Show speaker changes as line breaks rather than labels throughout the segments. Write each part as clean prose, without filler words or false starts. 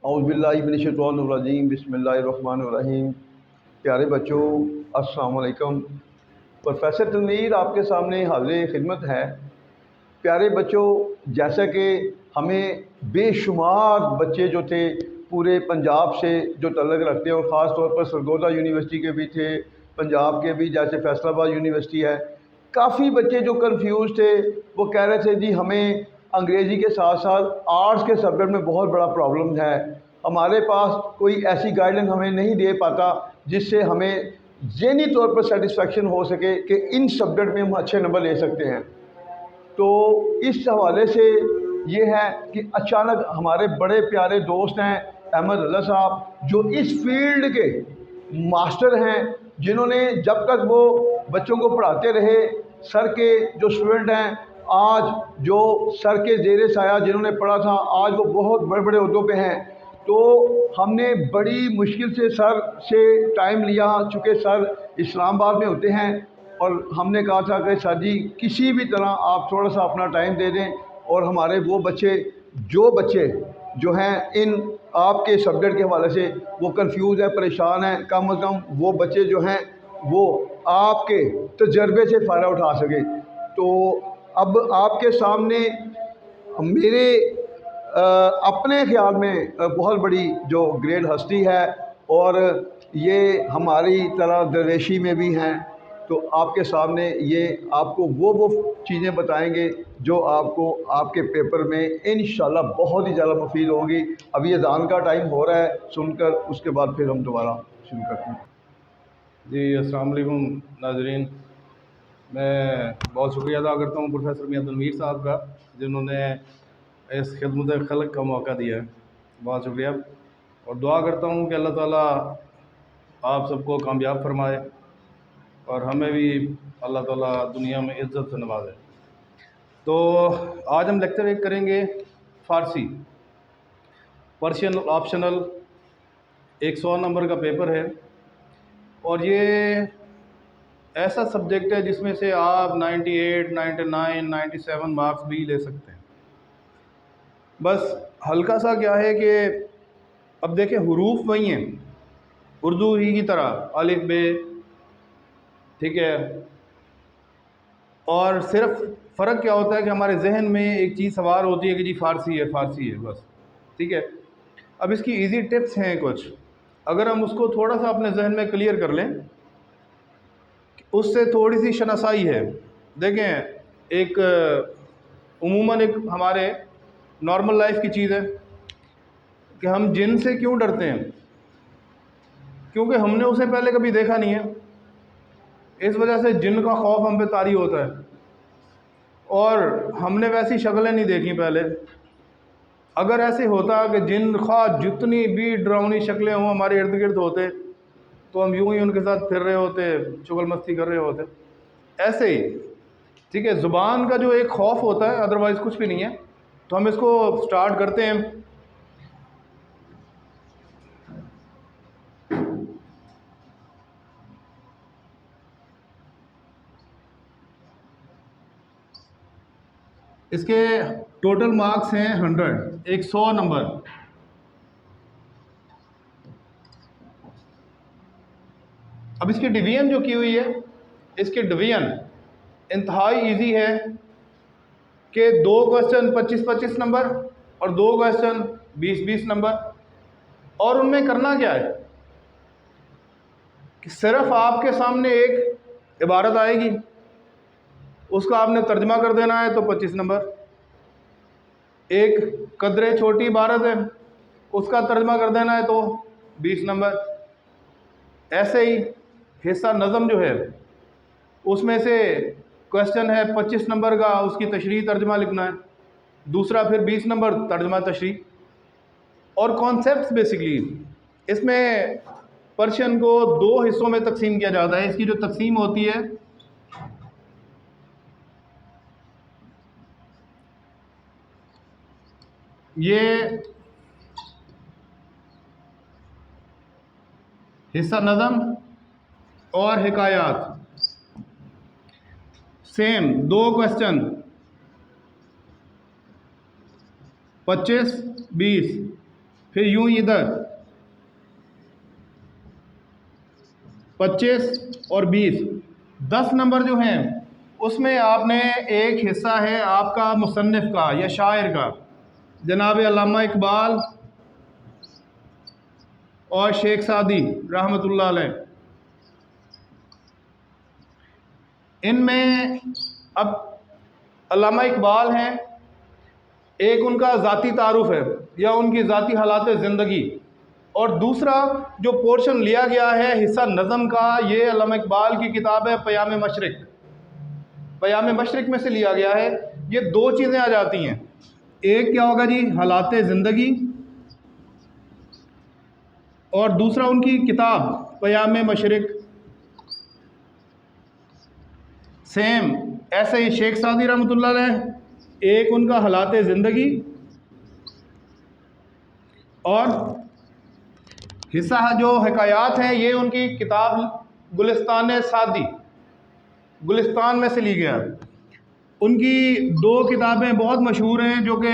औज़ुबिल्लाहिमिनश्शैतानिर्रजीम बिस्मिल्लाहिर्रहमानिर्रहीम। प्यारे बच्चों, अस्सलाम वालेकुम। प्रोफेसर तनवीर आपके सामने हाज़िर खिदमत है। प्यारे बच्चों, जैसा कि हमें बेशुमार बच्चे जो थे पूरे पंजाब से जो तल्लुक़ रखते हैं और ख़ास तौर पर सरगोदा यूनिवर्सिटी के भी थे, पंजाब के भी जैसे फैसलाबाद यूनिवर्सिटी है, काफ़ी बच्चे जो कंफ्यूज थे वो कह रहे थे जी हमें अंग्रेज़ी के साथ साथ आर्ट्स के सब्जेक्ट में बहुत बड़ा प्रॉब्लम है, हमारे पास कोई ऐसी गाइडलाइन हमें नहीं दे पाता जिससे हमें ज़हनी तौर पर सेटिस्फेक्शन हो सके कि इन सब्जेक्ट में हम अच्छे नंबर ले सकते हैं। तो इस हवाले से ये है कि अचानक हमारे बड़े प्यारे दोस्त हैं अहमद रज़ा साहब, जो इस फील्ड के मास्टर हैं, जिन्होंने जब तक वो बच्चों को पढ़ाते रहे, सर के जो स्टूडेंट हैं आज जो सर के ज़ेरे साया जिन्होंने पढ़ा था आज वो बहुत बड़े बड़े ओहदों पे हैं। तो हमने बड़ी मुश्किल से सर से टाइम लिया, चूँकि सर इस्लामाबाद में होते हैं, और हमने कहा था कि सर जी किसी भी तरह आप थोड़ा सा अपना टाइम दे दें और हमारे वो बच्चे जो हैं इन आपके सब्जेक्ट के हवाले से वो कंफ्यूज है, परेशान हैं, कम अज़ कम वो बच्चे जो हैं वो आपके तजर्बे से फ़ायदा उठा सकें। तो अब आपके सामने मेरे अपने ख्याल में बहुत बड़ी जो ग्रेट हस्ती है और ये हमारी तरह दरवेशी में भी हैं, तो आपके सामने ये आपको वो चीज़ें बताएंगे जो आपको आपके पेपर में इंशाल्लाह बहुत ही ज़्यादा मुफीद होंगी। अभी अज़ान का टाइम हो रहा है, सुनकर उसके बाद फिर हम दोबारा शुरू करते हैं।
जी, अस्सलाम वालेकुम नाज़रीन। मैं बहुत शुक्रिया अदा करता हूँ प्रोफेसर मियां तनवीर साहब का, जिन्होंने इस खिदमत खल्क़ का मौका दिया है। बहुत शुक्रिया, और दुआ करता हूँ कि अल्लाह ताला आप सबको कामयाब फरमाए और हमें भी अल्लाह ताला दुनिया में इज़्ज़त से नवाज़े। तो आज हम लेक्चर एक करेंगे फ़ारसी, पर्शियन ऑप्शनल, 100 नंबर का पेपर है, और ये ऐसा सब्जेक्ट है जिसमें से आप 98, 99, 97 मार्क्स भी ले सकते हैं। बस हल्का सा क्या है कि अब देखें, हुरूफ वही हैं उर्दू ही की तरह, अलिफ बे, ठीक है, और सिर्फ फ़र्क क्या होता है कि हमारे जहन में एक चीज़ सवार होती है कि जी फ़ारसी है, फ़ारसी है, बस, ठीक है। अब इसकी इजी टिप्स हैं कुछ, अगर हम उसको थोड़ा सा अपने जहन में क्लियर कर लें, उससे थोड़ी सी शनासाई है। देखें, एक उमूमन एक हमारे नॉर्मल लाइफ की चीज़ है कि हम जिन से क्यों डरते हैं, क्योंकि हमने उसे पहले कभी देखा नहीं है। इस वजह से जिन का खौफ हम पे तारी होता है, और हमने वैसी शक्लें नहीं देखी पहले। अगर ऐसे होता कि जिन खा जितनी भी डरावनी शक्लें हों हमारे इर्द गिर्द होते, तो हम यूं ही उनके साथ फिर रहे होते, चुगल मस्ती कर रहे होते। ऐसे ही, ठीक है, ज़ुबान का जो एक खौफ होता है, अदरवाइज़ कुछ भी नहीं है। तो हम इसको स्टार्ट करते हैं। इसके टोटल मार्क्स हैं 100, 100 नंबर। अब इसकी डिवीजन जो की हुई है, इसकी डिवीजन इंतहाई इजी है कि 2 क्वेश्चन 25-25 नंबर और 2 क्वेश्चन 20-20 नंबर। और उनमें करना क्या है कि सिर्फ आपके सामने एक इबारत आएगी, उसका आपने तर्जमा कर देना है तो 25 नंबर। एक कदरे छोटी इबारत है, उसका तर्जमा कर देना है तो 20 नंबर। ऐसे ही हिस्सा नज़म जो है, उसमें से क्वेश्चन है 25 नंबर का, उसकी तशरीह तर्जमा लिखना है। दूसरा फिर 20 नंबर तर्जमा तशरीह। और कॉन्सेप्ट्स बेसिकली इसमें पर्शियन को 2 हिस्सों में तकसीम किया जाता है। इसकी जो तकसीम होती है, ये हिस्सा नज़म और हिकायात, सेम 2 क्वेश्चन 25-20, फिर यूं इधर 25 और 20, 10 नंबर जो हैं उसमें आपने एक हिस्सा है आपका मुसन्निफ़ का या शायर का, जनाब अल्लामा इकबाल और शेख सादी रहमतुल्लाह अलैह। इनमें अब अल्लामा इकबाल हैं, एक उनका ज़ाती तारुफ़ है या उनकी ज़ाती हालात ज़िंदगी, और दूसरा जो पोर्शन लिया गया है हिस्सा नज़म का, ये अल्लामा इकबाल की किताब है पयाम मशरिक़। पयाम मशरिक़ में से लिया गया है। ये दो चीज़ें आ जाती हैं, एक क्या होगा जी, हालात ज़िंदगी, और दूसरा उनकी किताब पयाम मशरिक़। सेम ऐसे ही शेख सादी रहमतुल्लाह अलैह, एक उनका हालात ज़िंदगी और हिस्सा जो हकायात हैं ये उनकी किताब गुलिस्तान सादी, गुलिस्तान में से ली गया। उनकी दो किताबें बहुत मशहूर हैं जो कि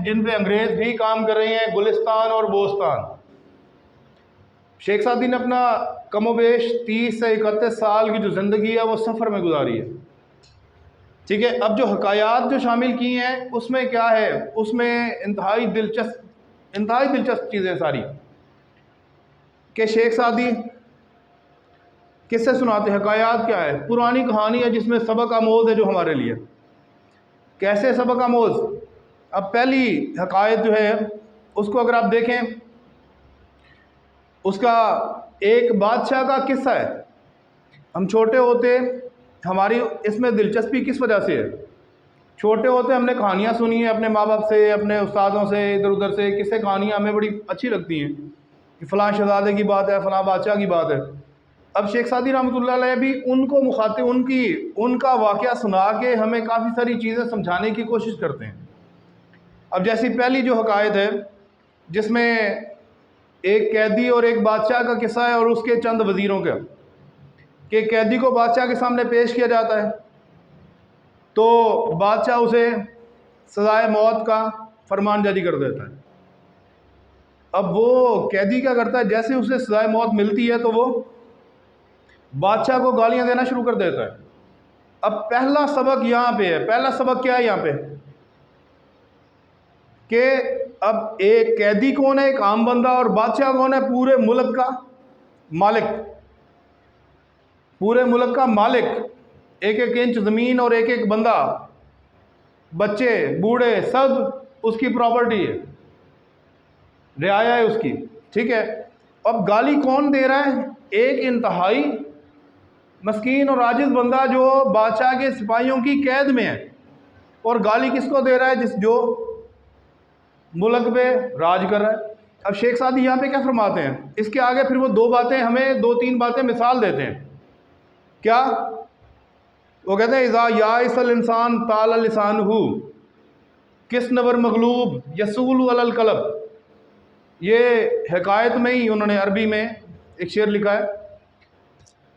जिन पे अंग्रेज़ भी काम कर रहे हैं, गुलिस्तान और बोस्तान। शेख सादी ने अपना कमोबेश 30 से 31 साल की जो ज़िंदगी है वो सफ़र में गुजारी है। ठीक है, अब जो हकायात जो शामिल की हैं उसमें क्या है, उसमें इंतहाई दिलचस्प चीज़ें सारी कि शेख सादी किससे सुनाते, हकायात क्या है, पुरानी कहानी है जिसमें सबक आमोज़ है जो हमारे लिए। कैसे सबक आमोज़? अब पहली हकायत जो है उसको अगर आप देखें, उसका एक बादशाह का किस्सा है। हम छोटे होते, हमारी इसमें दिलचस्पी किस वजह से है, छोटे होते हमने कहानियाँ सुनी हैं अपने माँ बाप से, अपने उस्तादों से, इधर उधर से किस्से कहानियाँ हमें बड़ी अच्छी लगती हैं कि फ़लाँ शहज़ादे की बात है, फ़लाँ बादशाह की बात है। अब शेख सादी रहमतुल्लाह अलैह भी उनको मुखातिब, उनका वाक़या सुना के हमें काफ़ी सारी चीज़ें समझाने की कोशिश करते हैं। अब जैसी पहली जो हकायत है जिसमें एक कैदी और एक बादशाह का किस्सा है और उसके चंद वज़ीरों का, कि कैदी को बादशाह के सामने पेश किया जाता है तो बादशाह उसे सज़ाए मौत का फरमान जारी कर देता है। अब वो कैदी क्या करता है, जैसे उसे सज़ाए मौत मिलती है तो वो बादशाह को गालियां देना शुरू कर देता है। अब पहला सबक यहाँ पे है, पहला सबक क्या है यहाँ पे, कि अब एक कैदी कौन है, एक आम बंदा, और बादशाह कौन है, पूरे मुल्क का मालिक, पूरे मुल्क का मालिक, एक एक इंच ज़मीन और एक एक बंदा, बच्चे बूढ़े सब उसकी प्रॉपर्टी है, रियाया है उसकी। ठीक है, अब गाली कौन दे रहा है, एक इंतहाई मस्कीन और आजिज़ बंदा जो बादशाह के सिपाहियों की कैद में है, और गाली किसको दे रहा है, जो मुल्क पे राज कर रहा है। अब शेख सादी यहाँ पे क्या फरमाते हैं, इसके आगे फिर वो दो बातें हमें, दो तीन बातें मिसाल देते हैं। क्या वो कहते हैं, इज़ा याइसल इंसान ताला लिसानुहु किस नवर मगलूब यसूल अलल कलब। ये हकायत में ही उन्होंने अरबी में एक शेर लिखा है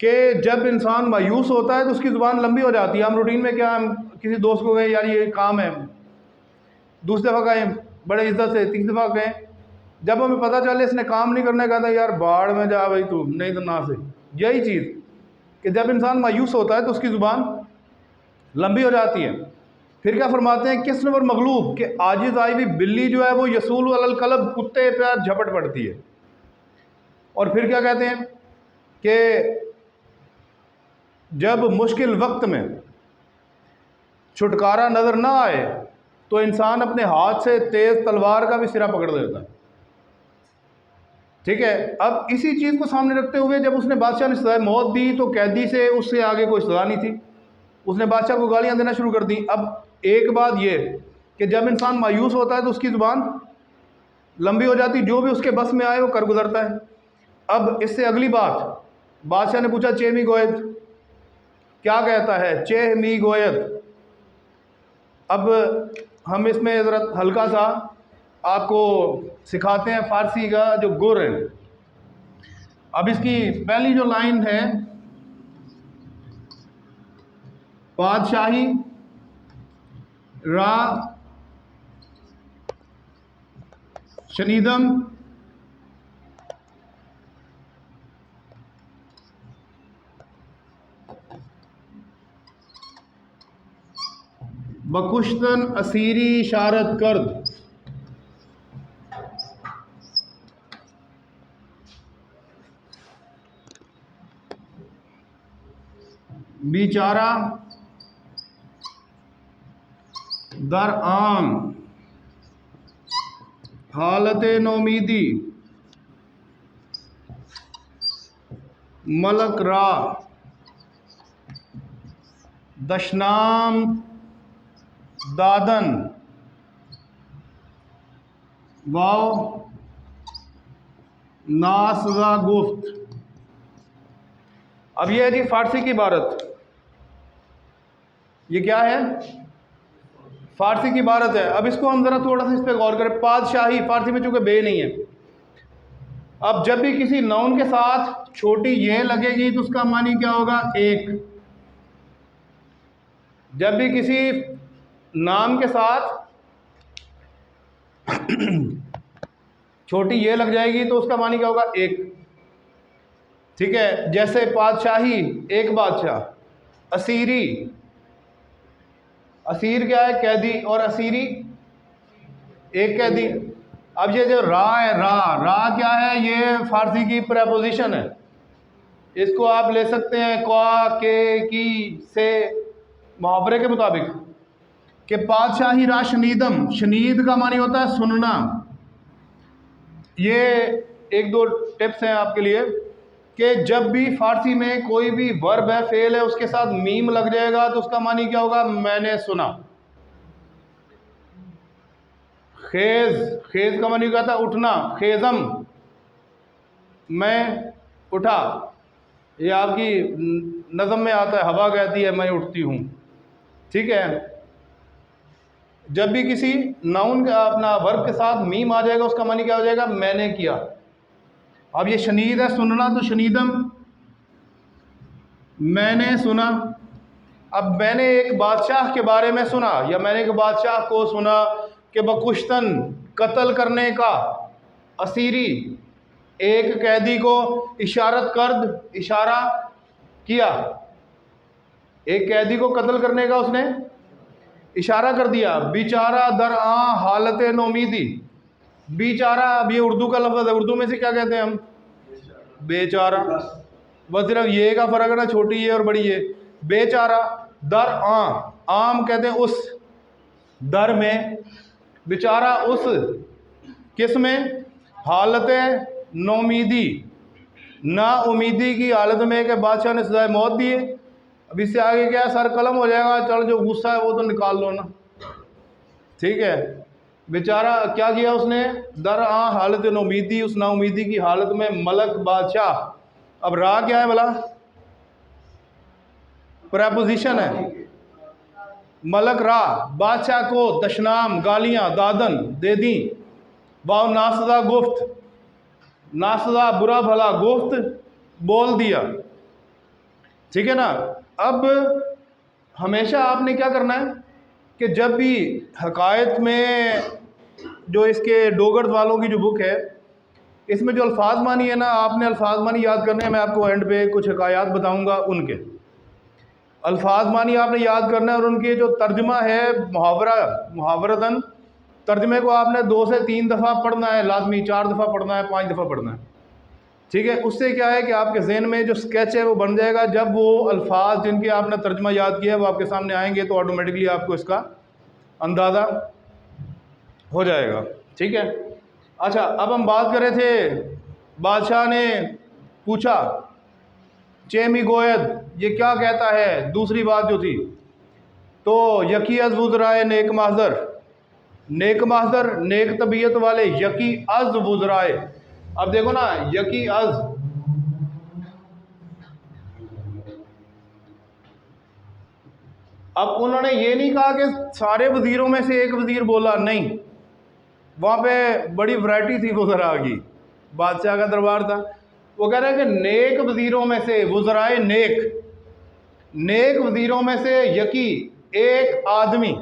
कि जब इंसान मायूस होता है तो उसकी ज़ुबान लंबी हो जाती है। हम रूटीन में क्या, हम किसी दोस्त को गए यार ये काम है, दूसरी दफ़ा गए बड़े इज्जत से, तीसरी दफ़ा गए, जब हमें पता चले इसने काम नहीं करने का, था यार बाढ़ में जा भाई तू, नहीं तो ना से। यही चीज़ कि जब इंसान मायूस होता है तो उसकी ज़ुबान लंबी हो जाती है। फिर क्या फरमाते हैं, किस नंबर मगलूब, कि आजिज़ आई हुई बिल्ली जो है वो यसूल अलल कलब, कुत्ते पर झपट पड़ती है। और फिर क्या कहते हैं कि जब मुश्किल वक्त में छुटकारा नज़र ना आए तो इंसान अपने हाथ से तेज़ तलवार का भी सिरा पकड़ देता है। ठीक है, अब इसी चीज़ को सामने रखते हुए जब उसने बादशाह ने सज़ाए मौत दी तो कैदी से उससे आगे कोई सज़ा नहीं थी, उसने बादशाह को गालियां देना शुरू कर दी। अब एक बात ये कि जब इंसान मायूस होता है तो उसकी ज़ुबान लंबी हो जाती, जो भी उसके बस में आए वो कर गुजरता है। अब इससे अगली बात, बादशाह ने पूछा चे मी गोयद, क्या कहता है चे मी गोयद। अब हम इसमें ज़रा हल्का सा आपको सिखाते हैं फ़ारसी का जो गुर है। अब इसकी पहली जो लाइन है, बादशाही रा शनीदम बकुश्तन असीरी इशारत कर्द। बेचारा दर आम हालत नौमीदी मलक रा दशनाम दादन वाव नासजा गुफ्त। अब ये है जी फारसी की इबारत। ये क्या है? फारसी की इबारत है। अब इसको हम ज़रा थोड़ा सा इस पर गौर करें। पादशाही फारसी में चूंकि बे नहीं है, अब जब भी किसी नाउन के साथ छोटी ये लगेगी तो उसका मानी क्या होगा? एक। जब भी किसी नाम के साथ छोटी ये लग जाएगी तो उसका मानी क्या होगा? एक। ठीक है, जैसे पादशाही एक बादशाह, असीरी, असीर क्या है? कैदी, और असीरी एक कैदी। अब ये जो रा है, रा क्या है? ये फारसी की प्रेपोजिशन है। इसको आप ले सकते हैं क्वा, के, की से मुहावरे के मुताबिक कि पादशाही रा शनीदम, शनीद का मानी होता है सुनना। ये एक दो टिप्स हैं आपके लिए कि जब भी फारसी में कोई भी वर्ब है, फेल है, उसके साथ मीम लग जाएगा तो उसका मानी क्या होगा? मैंने सुना। खेज, खेज का मानी क्या था? उठना। खेजम, मैं उठा। ये आपकी नज़म में आता है, हवा कहती है मैं उठती हूँ। ठीक है, जब भी किसी नाउन का अपना वर्ब के साथ मीम आ जाएगा उसका मानी क्या हो जाएगा? मैंने किया। अब ये शनीद है सुनना, तो शनीदम, मैंने सुना। अब मैंने एक बादशाह के बारे में सुना, या मैंने एक बादशाह को सुना कि बकुश्तन कत्ल करने का, असीरी एक कैदी को, इशारत कर्द इशारा किया। एक कैदी को कत्ल करने का उसने इशारा कर दिया। बेचारा दर आ हालत नौमीदी, बेचारा, अब ये उर्दू का लफ्ज़ है। उर्दू में से क्या कहते हैं हम? बेचारा। बस सिर्फ ये का फ़र्क है ना, छोटी ये और बड़ी ये। बेचारा दर आम कहते हैं उस, दर में, बेचारा उस किस में? हालत नौमीदी, ना उम्मीदी की हालत में कि बादशाह ने सजाए मौत दिए। अब इससे आगे क्या है? सर कलम हो जाएगा। चल जो गुस्सा है वो तो निकाल लो ना। ठीक है, बेचारा क्या किया उसने? दर आ हालत नौमीदी, उस नाउमीदी की हालत में मलक बादशाह। अब रा क्या है भला? प्रेपोजिशन है। मलक रा बादशाह को दशनाम गालियां दादन दे दी। वाव नासदा गुफ्त, नासदा बुरा भला, गुफ्त बोल दिया। ठीक है ना। अब हमेशा आपने क्या करना है कि जब भी हकायत में, जो इसके डोगर्स वालों की जो बुक है, इसमें जो अल्फाज मानी है ना, आपने अल्फाज मानी याद करने हैं। मैं आपको एंड पे कुछ हकायात बताऊंगा, उनके अल्फाज मानी आपने याद करना है, और उनके जो तर्जमा है मुहावरतन, तर्जमे को आपने 2 से 3 दफ़ा पढ़ना है लाजमी, 4 दफ़ा पढ़ना है, 5 दफ़ा पढ़ना है। ठीक है, उससे क्या है कि आपके जहन में जो स्केच है वो बन जाएगा। जब वो अल्फाज जिनके आपने तर्जमा याद किया है वो आपके सामने आएंगे तो ऑटोमेटिकली आपको इसका अंदाज़ा हो जाएगा। ठीक है। अच्छा, अब हम बात कर रहे थे, बादशाह ने पूछा चेमी गोयद, ये क्या कहता है? दूसरी बात जो थी, तो यकी अज वुज़राए नेक महज़र, नेक महज़र नेक तबीयत वाले, यकी अज वुज़राए। अब देखो ना, यकी अज, अब उन्होंने ये नहीं कहा कि सारे वज़ीरों में से एक वज़ीर बोला, नहीं, वहाँ पे बड़ी वैरायटी थी वज़रा की, बादशाह का दरबार था। वो कह रहे हैं कि नेक वज़ीरों में से, वुज़राए नेक, नेक वज़ीरों में से यकी एक आदमी,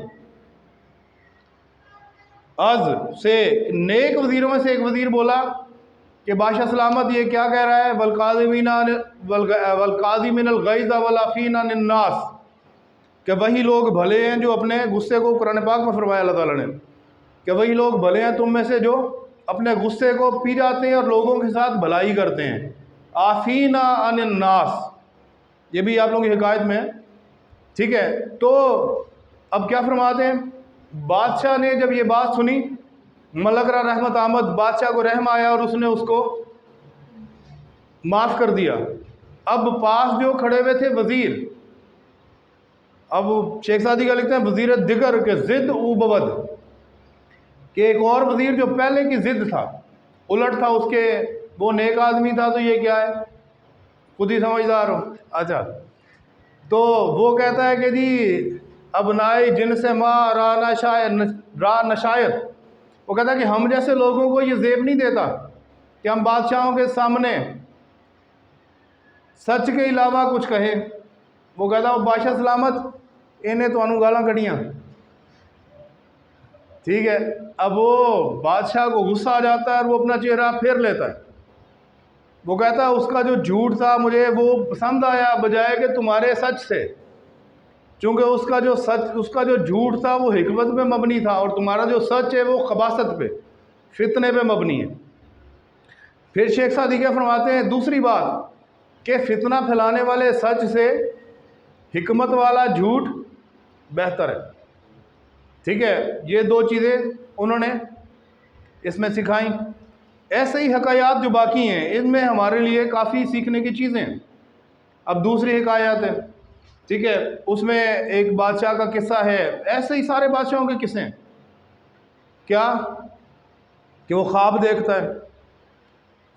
अज से नेक वज़ीरों में से एक वज़ीर बोला कि बादशाह सलामत ये क्या कह रहा है? वलकाज़िमिनल गैज़ वल आफ़ीना अन्नास, कि वही लोग भले हैं जो अपने गुस्से को, कुरान पाक में फरमाया अल्लाह ताला ने कि वही लोग भले हैं तुम में से जो अपने गुस्से को पी जाते हैं और लोगों के साथ भलाई करते हैं। आफीना अनिन नास, ये भी आप लोगों की हिकायत में है, ठीक है। तो अब क्या फरमाते हैं, बादशाह ने जब ये बात सुनी, मलकरा रहमत आमद, बादशाह को रहम आया और उसने उसको माफ़ कर दिया। अब पास जो खड़े हुए थे वज़ीर, अब शेख सादी का लिखते हैं वज़ीर दिगर के ज़िद उबवद, कि एक और वज़ीर जो पहले की ज़िद था, उलट था उसके, वो नेक आदमी था, तो ये क्या है, खुद ही समझदार हो। अच्छा, तो वो कहता है कि जी अब नाई जिन से माँ रा नशायत, वो कहता है कि हम जैसे लोगों को ये ज़ेब नहीं देता कि हम बादशाहों के सामने सच के अलावा कुछ कहे। वो कहता वो बादशाह सलामत, इन्हें तो अनु गालां कड़ियाँ, ठीक है। अब वो बादशाह को गुस्सा आ जाता है और वो अपना चेहरा फेर लेता है। वो कहता है उसका जो झूठ था मुझे वो पसंद आया बजाय कि तुम्हारे सच से, क्योंकि उसका जो झूठ था वो हिकमत पे मबनी था और तुम्हारा जो सच है वो खबासत पे, फितने पे मबनी है। फिर शेख सादी क्या फरमाते हैं, दूसरी बात कि फितना फैलाने वाले सच से हिकमत वाला झूठ बेहतर है, ठीक है। ये दो चीज़ें उन्होंने इसमें सिखाई। ऐसे ही हकायात जो बाकी हैं इनमें हमारे लिए काफ़ी सीखने की चीज़ें हैं। अब दूसरी हकायात है, ठीक है, उसमें एक बादशाह का किस्सा है, ऐसे ही सारे बादशाहों के किस्से हैं। क्या कि वो ख्वाब देखता है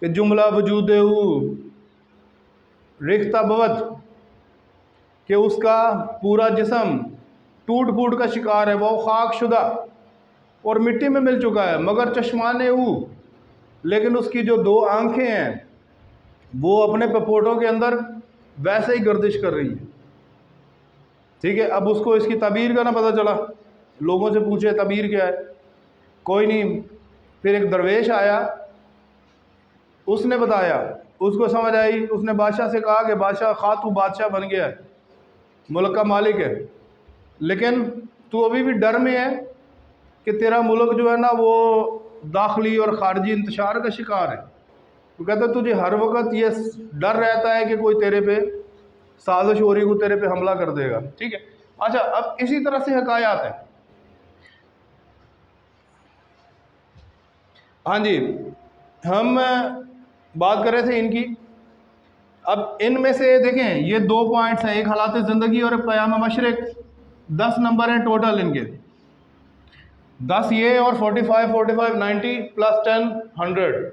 कि जुमला वजूदे रिख्ता बवत, कि उसका पूरा जिस्म टूट फूट का शिकार है, वो खाक शुदा और मिट्टी में मिल चुका है, मगर चश्माने लेकिन उसकी जो दो आंखें हैं वो अपने पपोटों के अंदर वैसे ही गर्दिश कर रही है, ठीक है। अब उसको इसकी तबीर का ना पता चला, लोगों से पूछे तबीर क्या है, कोई नहीं। फिर एक दरवेश आया, उसने बताया, उसको समझ आई। उसने बादशाह से कहा कि बादशाह खा तू बादशाह बन गया है, मुल्क का मालिक है, लेकिन तू अभी भी डर में है कि तेरा मुल्क जो है ना वो दाखिली और ख़ारजी इंतशार का शिकार है। तो कहता तुझे हर वक्त ये डर रहता है कि कोई तेरे पे साजिश हो रही, को तेरे पे हमला कर देगा, ठीक है। अच्छा, अब इसी तरह से हकायात है। हाँ जी, हम बात कर रहे थे इनकी। अब इनमें से देखें ये दो पॉइंट्स हैं, एक हालात ज़िंदगी और एक क़याम मशरिक़। 10 नंबर हैं टोटल इनके, 10 ये और 45 45 90 प्लस 10 100,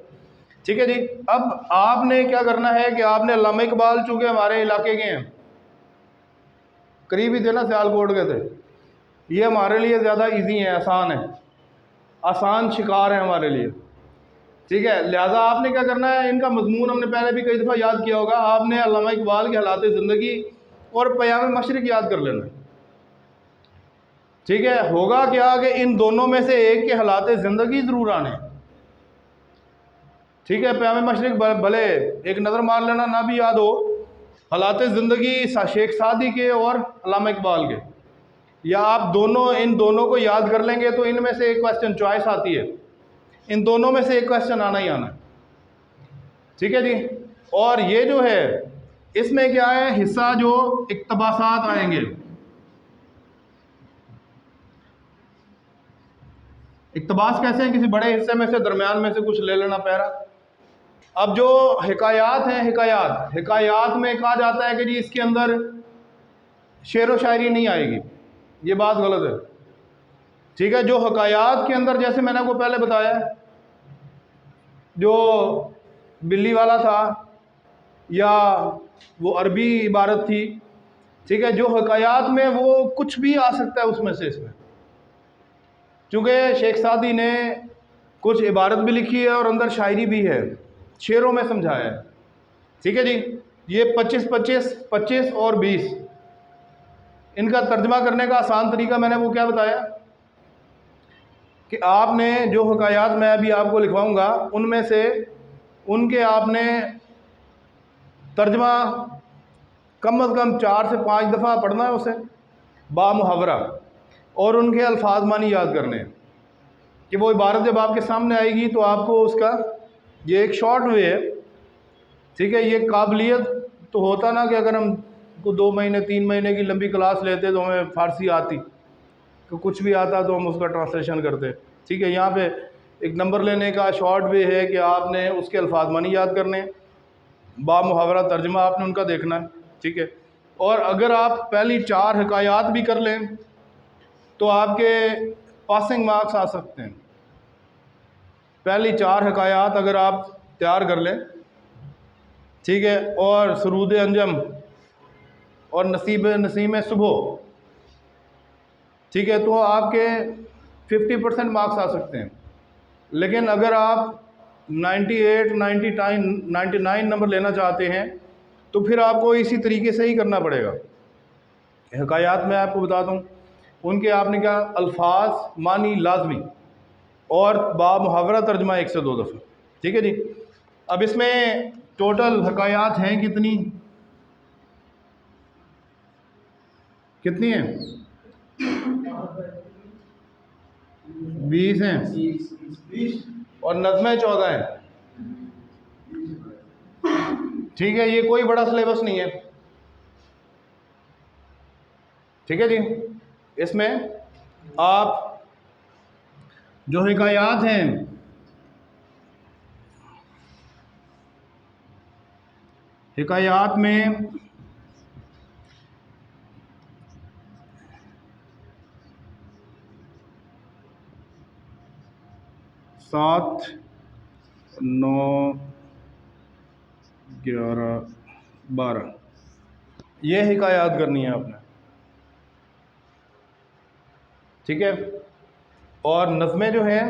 ठीक है जी। अब आपने क्या करना है कि आपने अल्लामा इकबाल चूँकि हमारे इलाके के हैं, करीब ही थे ना, सियालकोट के थे, ये हमारे लिए ज़्यादा इजी है, आसान है, आसान शिकार है हमारे लिए, ठीक है। लिहाजा आपने क्या करना है, इनका मजमून हमने पहले भी कई दफ़ा याद किया होगा, आपने अल्लामा इकबाल के हालात ज़िंदगी और क़याम मशरिक़ याद कर लेना, ठीक है। होगा क्या कि इन दोनों में से एक के हालात ज़िंदगी ज़रूर आने, ठीक है। क़याम मशरिक़ भले एक नज़र मार लेना, ना भी याद हो, हालात ज़िंदगी शेख सादी के और अल्लामा इकबाल के, या आप दोनों, इन दोनों को याद कर लेंगे तो इनमें से एक क्वेश्चन चॉइस आती है, इन दोनों में से एक क्वेश्चन आना ही आना है, ठीक है जी। और ये जो है इसमें क्या है, हिस्सा जो इक़्तिबासात आएंगे, इक़्तिबास कैसे हैं, किसी बड़े हिस्से में से दरमियान में से कुछ ले लेना पैरा। अब जो हिकायात हैं, हिकायात में कहा जाता है कि जी इसके अंदर शेर व शायरी नहीं आएगी, ये बात गलत है, ठीक है। जो हिकायात के अंदर, जैसे मैंने आपको पहले बताया, जो बिल्ली वाला था या वो अरबी इबारत थी, ठीक है, जो हिकायात में वो कुछ भी आ सकता है उसमें से, इसमें चूँकि शेख सादी ने कुछ इबारत भी लिखी है और अंदर शायरी भी है, शेरों में समझाया है, ठीक है जी। ये 25 25 25 और 20, इनका तर्जमा करने का आसान तरीका मैंने वो क्या बताया कि आपने जो हकायात मैं अभी आपको लिखवाऊंगा उनमें से उनके आपने तर्जमा कम से कम 4 से 5 दफ़ा पढ़ना है उसे, बामुहावरा, और उनके अल्फाज मानी याद करने हैं कि वो इबारत जब आपके सामने आएगी तो आपको उसका, ये एक शॉर्ट वे है, ठीक है। ये काबिलियत तो होता ना कि अगर हम को 2 महीने 3 महीने की लंबी क्लास लेते तो हमें फ़ारसी आती, तो कुछ भी आता तो हम उसका ट्रांसलेशन करते, ठीक है। यहाँ पे एक नंबर लेने का शॉर्ट वे है कि आपने उसके अल्फाज मानी याद करने हैं, बामुहावरा तर्जमा आपने उनका देखना है, ठीक है। और अगर आप पहली 4 हिकायात भी कर लें तो आपके पासिंग मार्क्स आ सकते हैं। पहली 4 हिकायात अगर आप तैयार कर लें, ठीक है, और सरूद अंजम और नसीम सुबह, ठीक है, तो आपके 50% मार्क्स आ सकते हैं। लेकिन अगर आप 98, 99 नंबर लेना चाहते हैं तो फिर आपको इसी तरीके से ही करना पड़ेगा। हिकायात में आपको बता दूं, उनके आपने क्या अल्फाज मानी लाजमी और बामुहावरा तर्जमा 1 से 2 दफ़ा, ठीक है जी। अब इसमें टोटल हिकायात हैं कितनी हैं? 20 हैं और नज़में 14 हैं, ठीक है। ये कोई बड़ा सिलेबस नहीं है, ठीक है जी। इसमें आप जो हिकायात हैं, हिकायात में सात, 9, 11, 12 ये हिकायात करनी है आपने, ठीक है। और नज़में जो हैं,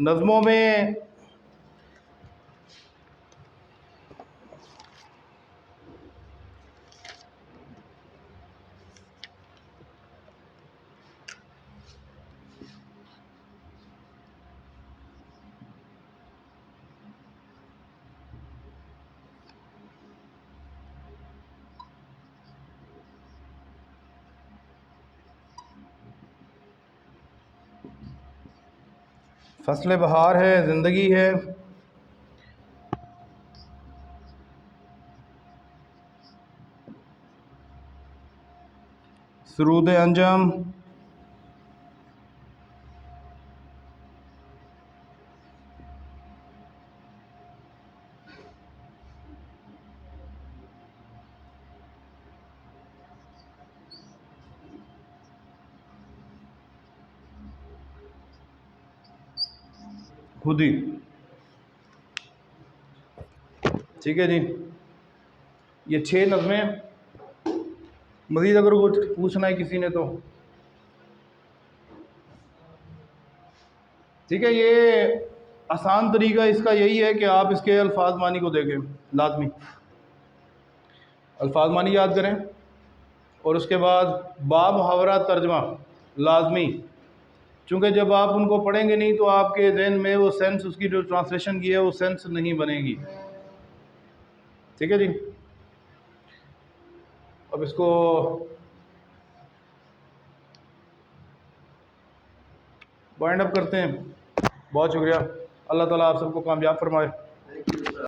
नज़मों में फ़स्ल बहार है, ज़िंदगी है, सरूद अंजम, खुदी, ठीक है जी। ये 6 नज़में। मज़ीद अगर कुछ पूछना है किसी ने तो ठीक है। ये आसान तरीका इसका यही है कि आप इसके अल्फाज मानी को देखें, लाजमी अल्फाज मानी याद करें, और उसके बाद बामुहावरा तर्जमा लाजमी, चूँकि जब आप उनको पढ़ेंगे नहीं तो आपके जहन में वो सेंस, उसकी जो ट्रांसलेशन की है वो सेंस नहीं बनेगी, ठीक है जी। अब इसको वाइंड अप करते हैं। बहुत शुक्रिया, अल्लाह ताला आप सबको कामयाब फरमाए।